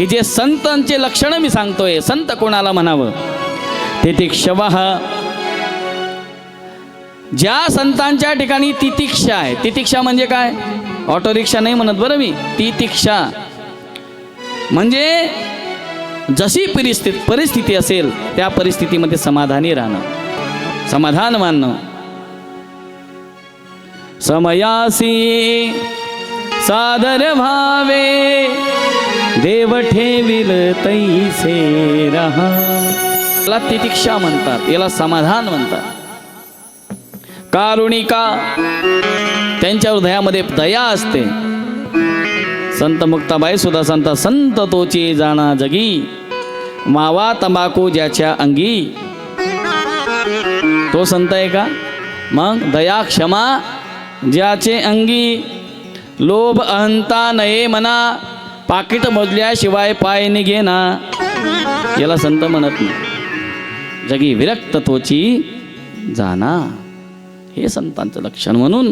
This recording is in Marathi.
की जे संतांचे लक्षण मी सांगतोय, संत कोणाला म्हणावं, तितिक्षवः, ज्या संतांच्या ठिकाणी तितिक्षा आहे. तितिक्षा म्हणजे काय? ऑटो रिक्षा नाही म्हणत बरं मी, तितिक्षा म्हणजे जशी परिस्थिती असेल त्या परिस्थितीमध्ये समाधानी राहणं, समाधान मानणं. समयासी सादर भावे देव ठेविल तैसे रहा. याला तितिक्षा म्हणतात, याला समाधान म्हणतात. कारुणिका, त्यांच्या हृदयामध्ये दया असते. संत मुक्ताबाई सुद्धा सांगतात, संत तोची जाणा जगी, मावा तंबाखू ज्याच्या अंगी. तो संत आहे का? मग दया क्षमा ज्याचे अंगी, लोभ अहंता नये मना, पाकिट मोजल्याशिवाय पाय निघेना. याला संत म्हणत नाही. जगी विरक्त तोची जाणा, हे संतांचं लक्षण. म्हणून